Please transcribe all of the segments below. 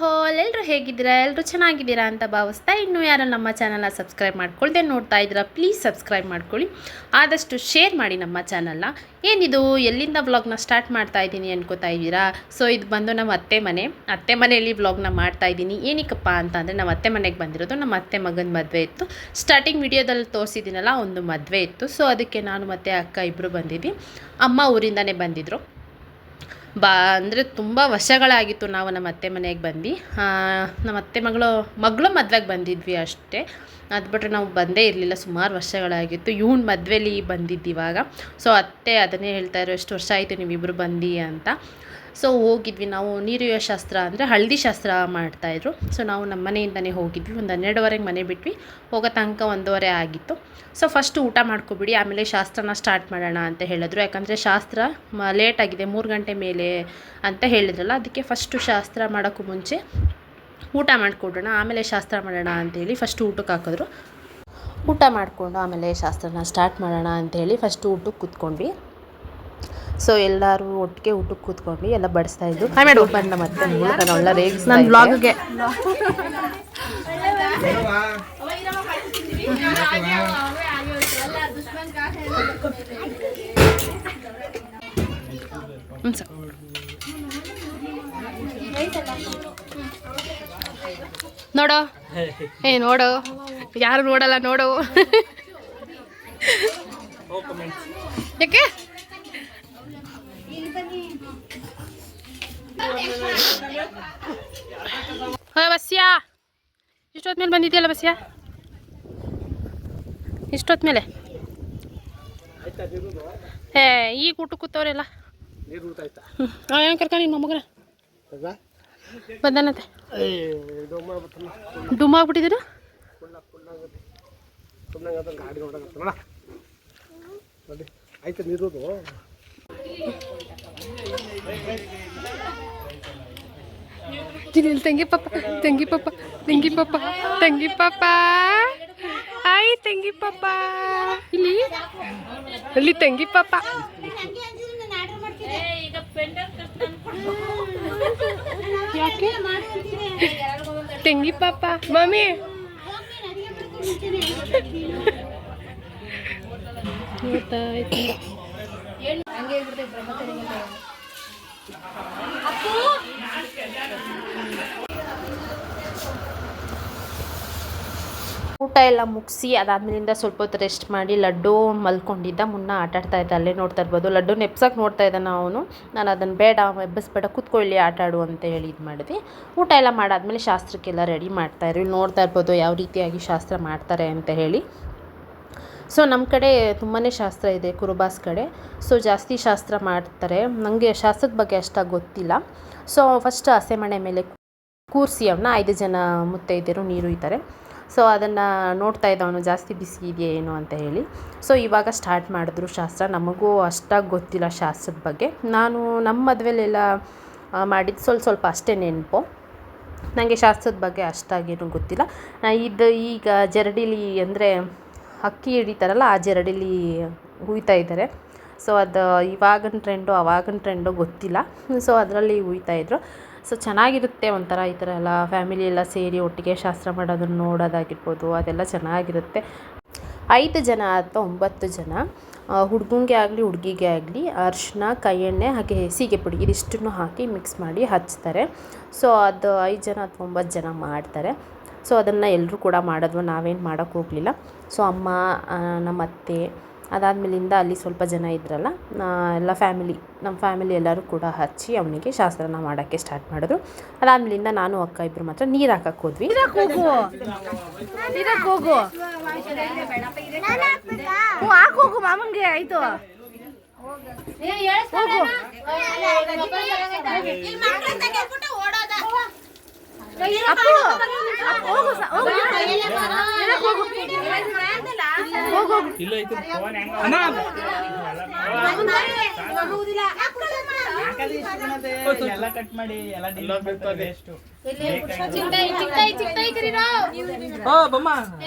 All ಎಲ್ಲರೂ ಹೇಗಿದ್ದೀರಾ? ಎಲ್ಲರೂ ಚೆನ್ನಾಗಿದ್ದೀರಾ ಅಂತ ಭಾವಿಸ್ತಾ, ಇನ್ನೂ ಯಾರು ನಮ್ಮ ಚಾನಲ್ನ ಸಬ್ಸ್ಕ್ರೈಬ್ ಮಾಡ್ಕೊಳ್ದೆ ನೋಡ್ತಾ ಇದ್ದೀರಾ, ಪ್ಲೀಸ್ ಸಬ್ಸ್ಕ್ರೈಬ್ ಮಾಡ್ಕೊಳ್ಳಿ. ಆದಷ್ಟು ಶೇರ್ ಮಾಡಿ ನಮ್ಮ ಚಾನಲ್ನ. ಏನಿದು ಎಲ್ಲಿಂದ ವ್ಲಾಗ್ನ ಸ್ಟಾರ್ಟ್ ಮಾಡ್ತಾ ಇದ್ದೀನಿ ಅನ್ಕೋತಾ ಇದ್ದೀರಾ? ಸೊ ಇದು ಬಂದು ನಮ್ಮ ಅತ್ತೆ ಮನೆಯಲ್ಲಿ ವ್ಲಾಗ್ನ ಮಾಡ್ತಾ ಇದ್ದೀನಿ. ಏನಕ್ಕಪ್ಪ ಅಂತಂದರೆ ನಮ್ಮ ಅತ್ತೆ ಮನೆಗೆ ಬಂದಿರೋದು. ನಮ್ಮ ಅತ್ತೆ ಮಗನ ಮದುವೆ ಇತ್ತು. ಸ್ಟಾರ್ಟಿಂಗ್ ವಿಡಿಯೋದಲ್ಲಿ ತೋರಿಸಿದ್ದೀನಲ್ಲ, ಒಂದು ಮದುವೆ ಇತ್ತು. ಸೊ ಅದಕ್ಕೆ ನಾನು ಮತ್ತು ಅಕ್ಕ ಇಬ್ಬರು ಬಂದಿದ್ವಿ. ಅಮ್ಮ ಊರಿಂದನೇ ಬಂದಿದ್ದರು. ಅಂದರೆ ತುಂಬ ವರ್ಷಗಳಾಗಿತ್ತು ನಾವು ನಮ್ಮ ಅತ್ತೆ ಮನೆಗೆ ಬಂದು. ನಮ್ಮ ಅತ್ತೆ ಮಗಳು ಮದುವೆಗೆ ಬಂದಿದ್ವಿ ಅಷ್ಟೇ. ಅದು ಬಿಟ್ಟರೆ ನಾವು ಬಂದೇ ಇರಲಿಲ್ಲ, ಸುಮಾರು ವರ್ಷಗಳಾಗಿತ್ತು. ಇವನ ಮದುವೆಲಿ ಬಂದಿದ್ದಿವಾಗ. ಸೊ ಅತ್ತೆ ಅದನ್ನೇ ಹೇಳ್ತಾಯಿದ್ರು, ಎಷ್ಟು ವರ್ಷ ಆಯಿತು ನೀವಿಬ್ಬರು ಬಂದು ಅಂತ. ಸೊ ಹೋಗಿದ್ವಿ ನಾವು. ನೀರಿನ ಶಾಸ್ತ್ರ ಅಂದರೆ ಹಳದಿ ಶಾಸ್ತ್ರ ಮಾಡ್ತಾಯಿದ್ರು. ಸೊ ನಾವು ನಮ್ಮ ಮನೆಯಿಂದನೇ ಹೋಗಿದ್ವಿ. ಒಂದು 12:30ಗೆ ಮನೆ ಬಿಟ್ವಿ. ಹೋಗೋ ತನಕ 1:30 ಆಗಿತ್ತು. ಸೊ ಫಸ್ಟು ಊಟ ಮಾಡ್ಕೊಬಿಡಿ, ಆಮೇಲೆ ಶಾಸ್ತ್ರನ ಸ್ಟಾರ್ಟ್ ಮಾಡೋಣ ಅಂತ ಹೇಳಿದ್ರು. ಯಾಕಂದರೆ ಶಾಸ್ತ್ರ ಲೇಟಾಗಿದೆ, 3 ಗಂಟೆ ಮೇಲೆ ಅಂತ ಹೇಳಿದ್ರಲ್ಲ, ಅದಕ್ಕೆ ಫಸ್ಟು ಶಾಸ್ತ್ರ ಮಾಡೋಕ್ಕೂ ಮುಂಚೆ ಊಟ ಮಾಡಿಕೊಡೋಣ, ಆಮೇಲೆ ಶಾಸ್ತ್ರ ಮಾಡೋಣ ಅಂಥೇಳಿ ಫಸ್ಟು ಊಟಕ್ಕೆ ಹಾಕಿದ್ರು. ಊಟ ಮಾಡಿಕೊಂಡು ಆಮೇಲೆ ಶಾಸ್ತ್ರನ ಸ್ಟಾರ್ಟ್ ಮಾಡೋಣ ಅಂಥೇಳಿ ಫಸ್ಟು ಊಟಕ್ಕೆ ಕೂತ್ಕೊಂಡ್ವಿ. ಸೊ ಎಲ್ಲರೂ ಒಟ್ಟಿಗೆ ಊಟಕ್ಕೆ ಕೂತ್ಕೊಂಡು ಎಲ್ಲ ಬಡಿಸ್ತಾ ಇದ್ದು. ಬಂದ ಮತ್ತೆ ನಾನು ಒಳ್ಳೆ ರೇಗಿಸ್ ನನ್ನ ಬ್ಲಾಗ್ಗೆ ನೋಡೋ ನೋಡು, ಯಾರು ನೋಡಲ್ಲ ನೋಡು. ಯಾಕೆ ಬಸ್ಯಾ ಇಷ್ಟೊತ್ತು ಮೇಲೆ ಬಂದಿದೆಯಲ್ಲ? ಬಸ್ಯಾ ಇಷ್ಟೊತ್ತು ಮೇಲೆ ಈಗ ಊಟ ಕೂತವ್ರೆಲ್ಲ. ಏನು ಕರ್ಕೊಂಡು ನಿಮ್ಮ ಮಗನ ಬಂದನಂತೆ, ಡುಮ್ ಆಗ್ಬಿಟ್ಟಿದ್ದೀರ. ತಂಗಿ ಪಾಪ ಹಾಯ್ ತಂಗಿ ಪಾಪ, ಇಲ್ಲಿ ತಂಗಿ ಪಾಪ. ಯಾಕೆ ತಂಗಿ ಪಾಪ ಮಮ್ಮಿ ಊಟ ಎಲ್ಲ ಮುಗಿಸಿ ಅದಾದ್ಮೇಲಿಂದ ಸ್ವಲ್ಪ ಹೊತ್ತು ರೆಸ್ಟ್ ಮಾಡಿ ಲಡ್ಡು ಮಲ್ಕೊಂಡಿದ್ದ, ಮುನ್ನ ಆಟಾಡ್ತಾ ಇದ್ದ. ಅಲ್ಲೇ ನೋಡ್ತಾ ಇರ್ಬೋದು, ಲಡ್ಡು ನೆಪ್ಸಕ್ಕೆ ನೋಡ್ತಾ ಇದ್ದಾನೆ ಅವನು. ನಾನು ಅದನ್ನು ಬೇಡ ಎಬ್ಬಿಸ್ಬೇಡ, ಕೂತ್ಕೊಳ್ಳಿ ಆಟಾಡು ಅಂತ ಹೇಳಿ ಇದು ಮಾಡಿದ್ವಿ. ಊಟ ಎಲ್ಲ ಮಾಡಾದ್ಮೇಲೆ ಶಾಸ್ತ್ರಕ್ಕೆಲ್ಲ ರೆಡಿ ಮಾಡ್ತಾಯಿದ್ರು. ಇಲ್ಲಿ ನೋಡ್ತಾ ಇರ್ಬೋದು ಯಾವ ರೀತಿಯಾಗಿ ಶಾಸ್ತ್ರ ಮಾಡ್ತಾರೆ ಅಂತ ಹೇಳಿ. ಸೊ ನಮ್ಮ ಕಡೆ ತುಂಬಾ ಶಾಸ್ತ್ರ ಇದೆ, ಕುರುಬಾಸ್ ಕಡೆ. ಸೊ ಜಾಸ್ತಿ ಶಾಸ್ತ್ರ ಮಾಡ್ತಾರೆ. ನನಗೆ ಶಾಸ್ತ್ರದ ಬಗ್ಗೆ ಅಷ್ಟಾಗಿ ಗೊತ್ತಿಲ್ಲ. ಸೊ ಫಸ್ಟ್ ಹಸೆಮಣೆ ಮೇಲೆ ಕೂರಿಸಿ ಅವನ್ನ 5 ಜನ ಮುತ್ತೈದೆಯರು ನೀರು ಇದ್ದಾರೆ. ಸೊ ಅದನ್ನು ನೋಡ್ತಾ ಇದ್ದವನು ಜಾಸ್ತಿ ಬಿಸಿ ಇದೆಯಾ ಏನು ಅಂತ ಹೇಳಿ. ಸೊ ಇವಾಗ ಸ್ಟಾರ್ಟ್ ಮಾಡಿದ್ರು ಶಾಸ್ತ್ರ. ನಮಗೂ ಅಷ್ಟಾಗಿ ಗೊತ್ತಿಲ್ಲ ಶಾಸ್ತ್ರದ ಬಗ್ಗೆ. ನಾನು ನಮ್ಮ ಮದುವೆಲೆಲ್ಲ ಮಾಡಿದ್ದು ಸ್ವಲ್ಪ ಅಷ್ಟೇ ನೆನಪು. ನನಗೆ ಶಾಸ್ತ್ರದ ಬಗ್ಗೆ ಅಷ್ಟಾಗೇನು ಗೊತ್ತಿಲ್ಲ. ಈಗ ಜರಡಿಲಿ ಅಂದರೆ ಅಕ್ಕಿ ಹಿಡಿತಾರಲ್ಲ, ಆ ಜರಡಿಲಿ ಹುಯ್ತಾ ಇದ್ದಾರೆ. ಸೊ ಅದು ಇವಾಗಿನ ಟ್ರೆಂಡು ಅವಾಗಿನ ಟ್ರೆಂಡು ಗೊತ್ತಿಲ್ಲ. ಸೊ ಅದರಲ್ಲಿ ಹುಯ್ತಾಯಿದ್ರು. ಸೊ ಚೆನ್ನಾಗಿರುತ್ತೆ ಒಂಥರ ಈ ಥರ ಎಲ್ಲ ಫ್ಯಾಮಿಲಿ ಎಲ್ಲ ಸೇರಿ ಒಟ್ಟಿಗೆ ಶಾಸ್ತ್ರ ಮಾಡೋದನ್ನು ನೋಡೋದಾಗಿರ್ಬೋದು, ಅದೆಲ್ಲ ಚೆನ್ನಾಗಿರುತ್ತೆ. 5 ಜನ ಅಥವಾ 9 ಜನ, ಹುಡುಗನಿಗೆ ಆಗಲಿ ಹುಡುಗಿಗೆ ಆಗಲಿ ಅರಿಶಿನ, ಕೈ ಎಣ್ಣೆ ಹಾಗೆ ಸೀಗೆ ಪುಡಿ ಇದಿಷ್ಟನ್ನು ಹಾಕಿ ಮಿಕ್ಸ್ ಮಾಡಿ ಹಚ್ತಾರೆ. ಸೊ ಅದು 5 ಜನ ಅಥವಾ 9 ಜನ ಮಾಡ್ತಾರೆ. ಸೊ ಅದನ್ನು ಎಲ್ಲರೂ ಕೂಡ ಮಾಡಿದ್ವು, ನಾವೇನು ಮಾಡೋಕ್ಕೆ ಹೋಗಲಿಲ್ಲ. ಸೊ ಅಮ್ಮ, ನಮ್ಮ ಅತ್ತೆ, ಅದಾದಮೇಲಿಂದ ಅಲ್ಲಿ ಸ್ವಲ್ಪ ಜನ ಇದ್ರಲ್ಲ ಎಲ್ಲ ನಮ್ಮ ಫ್ಯಾಮಿಲಿ ಎಲ್ಲರೂ ಕೂಡ ಹಚ್ಚಿ ಅವನಿಗೆ ಶಾಸ್ತ್ರನ ಮಾಡೋಕ್ಕೆ ಸ್ಟಾರ್ಟ್ ಮಾಡಿದ್ರು. ಅದಾದಮೇಲಿಂದ ನಾನು ಅಕ್ಕ ಇಬ್ಬರು ಮಾತ್ರ ನೀರು ಹಾಕಕ್ಕೆ ಹೋದ್ವಿ. ಹೋಗು ಮಾಮಂಗೆ ಆಯಿತು. ಎಲ್ಲ ಕಟ್ ಮಾಡಿ ಎಲ್ಲ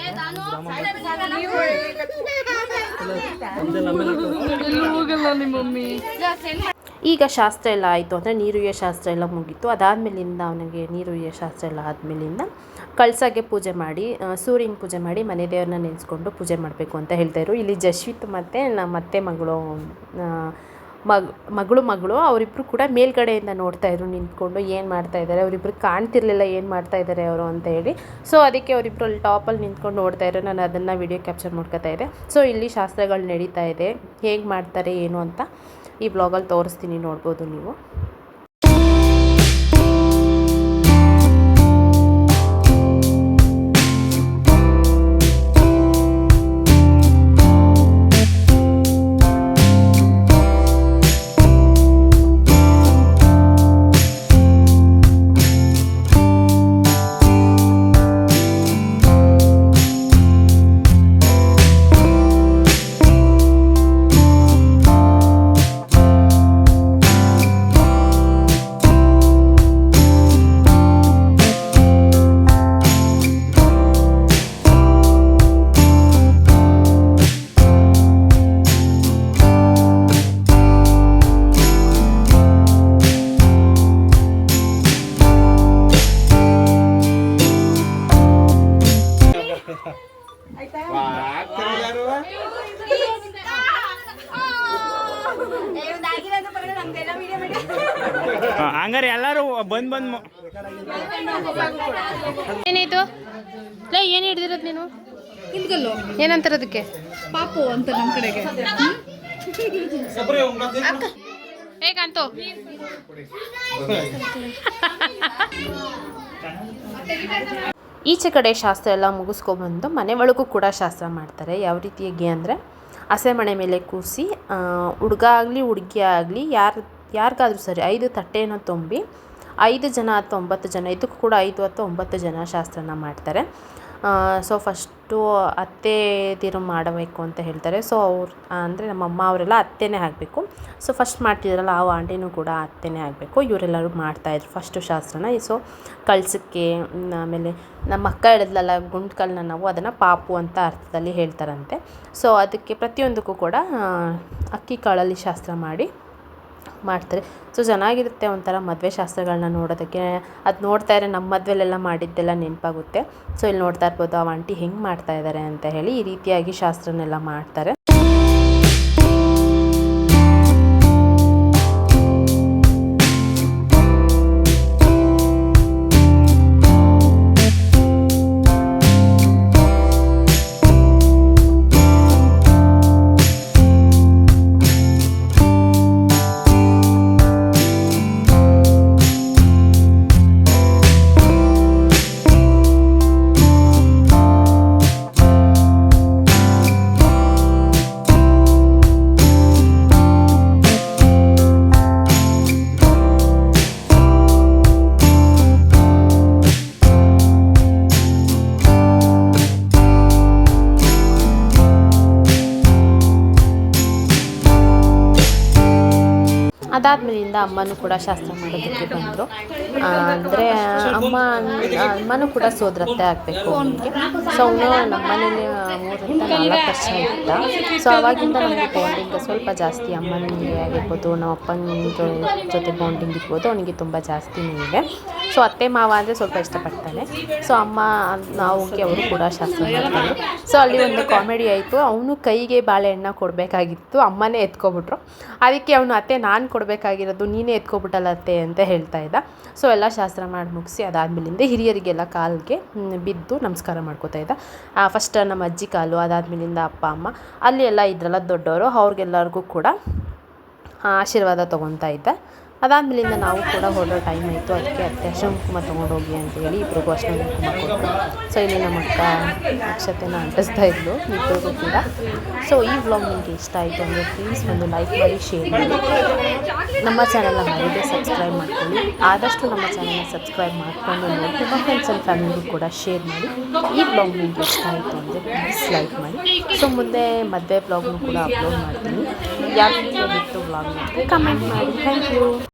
ಹೋಗಲ್ಲ ನಿಮ್ಮ ಮಮ್ಮಿ. ಈಗ ಶಾಸ್ತ್ರ ಎಲ್ಲ ಆಯಿತು ಅಂದರೆ ನೀರುಯ್ಯೋ ಶಾಸ್ತ್ರ ಎಲ್ಲ ಮುಗೀತು. ಅದಾದಮೇಲಿಂದ ಅವನಿಗೆ ನೀರುಯ್ಯೋ ಶಾಸ್ತ್ರ ಎಲ್ಲ ಆದಮೇಲಿಂದ ಕಳಸಕ್ಕೆ ಪೂಜೆ ಮಾಡಿ ಸೂರ್ಯನ ಪೂಜೆ ಮಾಡಿ ಮನೆ ದೇವ್ರನ್ನ ನೆನೆಸ್ಕೊಂಡು ಪೂಜೆ ಮಾಡಬೇಕು ಅಂತ ಹೇಳ್ತಾಯಿದ್ರು. ಇಲ್ಲಿ ಜಶ್ವಿತ್ ಮತ್ತು ನಮ್ಮ ಅತ್ತೆ ಮಗಳು ಅವರಿಬ್ಬರು ಕೂಡ ಮೇಲ್ಗಡೆಯಿಂದ ನೋಡ್ತಾಯಿದ್ರು ನಿಂತ್ಕೊಂಡು ಏನು ಮಾಡ್ತಾಯಿದ್ದಾರೆ. ಅವರಿಬ್ಬರು ಕಾಣ್ತಿರ್ಲಿಲ್ಲ ಏನು ಮಾಡ್ತಾಯಿದ್ದಾರೆ ಅವರು ಅಂತ ಹೇಳಿ. ಸೊ ಅದಕ್ಕೆ ಅವರಿಬ್ಬರು ಅಲ್ಲಿ ಟಾಪಲ್ಲಿ ನಿಂತ್ಕೊಂಡು ನೋಡ್ತಾಯಿದ್ರು. ನಾನು ಅದನ್ನು ವಿಡಿಯೋ ಕ್ಯಾಪ್ಚರ್ ಮಾಡ್ಕೊತಾ ಇದ್ದೆ. ಸೊ ಇಲ್ಲಿ ಶಾಸ್ತ್ರಗಳು ನಡೀತಾ ಇದೆ, ಹೇಗೆ ಮಾಡ್ತಾರೆ ಏನು ಅಂತ ಈ ಬ್ಲಾಗಲ್ಲಿ ತೋರಿಸ್ತೀನಿ, ನೋಡ್ಬೋದು ನೀವು. ಹಂಗಾರೆ ಎಲ್ಲರೂ ಬಂದ್ ಏನಾಯ್ತು ಏನು ಹಿಡ್ದಿರೋದು ನೀನು? ಹಿಂದ್ಗಲ್ಲು ಏನಂತಾರದಕ್ಕೆ? ಪಾಪು ಅಂತ ನಮ್ಮ ಕಡೆಗೆ. ಹೇಗಂತೂ ಈಚೆ ಕಡೆ ಶಾಸ್ತ್ರ ಎಲ್ಲ ಮುಗಿಸ್ಕೊಬಂದು ಮನೆ ಒಳಗೂ ಕೂಡ ಶಾಸ್ತ್ರ ಮಾಡ್ತಾರೆ. ಯಾವ ರೀತಿಯಾಗಿ ಅಂದರೆ ಹಸೆ ಮಣೆ ಮೇಲೆ ಕೂರಿಸಿ ಹುಡುಗ ಆಗಲಿ ಹುಡುಗಿ ಆಗಲಿ ಯಾರಿಗಾದ್ರೂ ಸರಿ 5 ತಟ್ಟೆಯನ್ನು ತುಂಬಿ 5 ಜನ ಅಥವಾ 9 ಜನ, ಇದಕ್ಕೂ ಕೂಡ 5 ಅಥವಾ 9 ಜನ ಶಾಸ್ತ್ರನ ಮಾಡ್ತಾರೆ. ಸೊ ಫಸ್ಟು ಅತ್ತೆದಿರು ಮಾಡಬೇಕು ಅಂತ ಹೇಳ್ತಾರೆ. ಸೊ ಅವ್ರು ಅಂದರೆ ನಮ್ಮಮ್ಮ ಅವರೆಲ್ಲ ಅತ್ತೆನೇ ಆಗಬೇಕು. ಸೊ ಫಸ್ಟ್ ಮಾಡ್ತಿದ್ರಲ್ಲ ಆ ಆಂಟಿನೂ ಕೂಡ ಅತ್ತೆನೇ ಆಗಬೇಕು. ಇವರೆಲ್ಲರೂ ಮಾಡ್ತಾಯಿದ್ರು ಫಸ್ಟು ಶಾಸ್ತ್ರನ. ಸೊ ಕಳ್ಸಕ್ಕೆ ಆಮೇಲೆ ನಮ್ಮ ಅಕ್ಕ ಹೇಳಿದ್ಲಲ್ಲ ಗುಂಡ್ಕಲ್ನ, ನಾವು ಅದನ್ನು ಪಾಪು ಅಂತ ಅರ್ಥದಲ್ಲಿ ಹೇಳ್ತಾರಂತೆ. ಸೊ ಅದಕ್ಕೆ ಪ್ರತಿಯೊಂದಕ್ಕೂ ಕೂಡ ಅಕ್ಕಿ ಕಾಳಲ್ಲಿ ಶಾಸ್ತ್ರ ಮಾಡ್ತಾರೆ. ಸೊ ಚೆನ್ನಾಗಿರುತ್ತೆ ಒಂಥರ ಮದುವೆ ಶಾಸ್ತ್ರಗಳನ್ನ ನೋಡೋದಕ್ಕೆ. ಅದು ನೋಡ್ತಾ ಇದ್ರೆ ನಮ್ಮ ಮದುವೆಲೆಲ್ಲ ಮಾಡಿದ್ದೆಲ್ಲ ನೆನಪಾಗುತ್ತೆ. ಸೊ ಇಲ್ಲಿ ನೋಡ್ತಾ ಇರ್ಬೋದು ಆ ಆಂಟಿ ಹೆಂಗೆ ಮಾಡ್ತಾ ಇದ್ದಾರೆ ಅಂತ ಹೇಳಿ. ಈ ರೀತಿಯಾಗಿ ಶಾಸ್ತ್ರನೆಲ್ಲ ಮಾಡ್ತಾರೆ. ಅದಾದಮೇಲಿಂದ ಅಮ್ಮನೂ ಕೂಡ ಶಾಸ್ತ್ರ ಮಾಡೋದಕ್ಕೆ ಬಂದರು. ಅಂದರೆ ಅಮ್ಮನೂ ಕೂಡ ಸೋದರತ್ತೆ ಆಗಬೇಕು ಅವನಿಗೆ. ಸೊ ಅವನು ನಮ್ಮ ಮನೇಲಿ 3-4 ವರ್ಷ ಇದ್ದ. ಸೊ ಆವಾಗಿಂದ ನಮಗೆ ಬಾಂಡಿಂಗ್ ಸ್ವಲ್ಪ ಜಾಸ್ತಿ, ಅಮ್ಮನಿಗೆ ಆಗಿರ್ಬೋದು ನಮ್ಮ ಅಪ್ಪನ ಜೊತೆ ಬಾಂಡಿಂಗ್ ಇರ್ಬೋದು ಅವನಿಗೆ ತುಂಬ ಜಾಸ್ತಿನೇ ಇದೆ. ಸೊ ಅತ್ತೆ ಮಾವ ಅಂದರೆ ಸ್ವಲ್ಪ ಇಷ್ಟಪಡ್ತಾನೆ. ಸೊ ಅಮ್ಮ ನಾವುಗೆ ಅವರು ಕೂಡ ಶಾಸ್ತ್ರ ಮಾಡ್ತಾರೆ. ಸೊ ಅಲ್ಲಿ ಒಂದು ಕಾಮಿಡಿ ಆಯಿತು. ಅವನು ಕೈಗೆ ಬಾಳೆಹಣ್ಣ ಕೊಡಬೇಕಾಗಿತ್ತು, ಅಮ್ಮನೇ ಎತ್ಕೊಬಿಟ್ರು. ಅದಕ್ಕೆ ಅವನು ಅತ್ತೆ ನಾನು ಕೊಡಬೇಕಾಗಿರೋದು ನೀನೇ ಎತ್ಕೊಬಿಟ್ಟಲ್ಲ ಅತ್ತೆ ಅಂತ ಹೇಳ್ತಾ ಇದ್ದ. ಸೊ ಎಲ್ಲ ಶಾಸ್ತ್ರ ಮಾಡಿ ಮುಗಿಸಿ ಅದಾದಮೇಲಿಂದ ಹಿರಿಯರಿಗೆಲ್ಲ ಕಾಲಿಗೆ ಬಿದ್ದು ನಮಸ್ಕಾರ ಮಾಡ್ಕೋತಾ ಇದ್ದ. ಫಸ್ಟ್ ನಮ್ಮ ಅಜ್ಜಿ ಕಾಲು, ಅದಾದಮೇಲಿಂದ ಅಪ್ಪ ಅಮ್ಮ, ಅಲ್ಲಿ ಎಲ್ಲ ಇದ್ರಲ್ಲ ದೊಡ್ಡವರು, ಅವ್ರಿಗೆಲ್ಲರಿಗೂ ಕೂಡ ಆಶೀರ್ವಾದ ತೊಗೊತಾ ಇದ್ದ. ಅದಾದಮೇಲಿಂದ ನಾವು ಕೂಡ ಹೊರಡೋ ಟೈಮ್ ಆಯಿತು. ಅದಕ್ಕೆ ಅತ್ತೆ ಅರ್ಶಿನ ಕುಂಕುಮ ತೊಗೊಂಡೋಗಿ ಅಂತೇಳಿ ಇಬ್ಬರಿಗೂ ಅರ್ಶಿನ ಕುಂಕುಮ ಕೊಟ್ಟರು. ಸೊ ಇಲ್ಲಿ ನಮ್ಮ ಅಕ್ಕ ಅಕ್ಷತೆನ ಅಂಟಿಸ್ತಾ ಇದ್ಲು ಇಬ್ಬರಿಗೂ ಕೂಡ. ಸೊ ಈ ವ್ಲಾಗ್ ನಿಮಗೆ ಇಷ್ಟ ಆಯಿತು ಅಂದರೆ ಪ್ಲೀಸ್ ಒಂದು ಲೈಕ್ ಮಾಡಿ, ಶೇರ್ ಮಾಡಿ. ನಮ್ಮ ಚಾನಲ್ನ ಮರೀದೆ ಸಬ್ಸ್ಕ್ರೈಬ್ ಮಾಡ್ಕೊಳ್ಳಿ. ಆದಷ್ಟು ನಮ್ಮ ಚಾನಲ್ನ ಸಬ್ಸ್ಕ್ರೈಬ್ ಮಾಡಿಕೊಂಡು ನೋಡಿ, ನಿಮ್ಮ ಫ್ರೆಂಡ್ಸ್ ಆ್ಯಂಡ್ ಫ್ಯಾಮಿಲಿಗೂ ಕೂಡ ಶೇರ್ ಮಾಡಿ. ಈ ವ್ಲಾಗ್ ನಿಮಗೆ ಇಷ್ಟ ಆಯಿತು ಅಂದರೆ ಪ್ಲೀಸ್ ಲೈಕ್ ಮಾಡಿ. ಸೊ ಮುಂದೆ ಮದುವೆ ವ್ಲಾಗ್ನೂ ಕೂಡ ಅಪ್ಲೋಡ್ ಮಾಡ್ತೀನಿ. ಯಾವ ರೀತಿಯಾಗಿತ್ತು ವ್ಲಾಗ್ ಅಂತ ಕಮೆಂಟ್ ಮಾಡಿ. Thank you.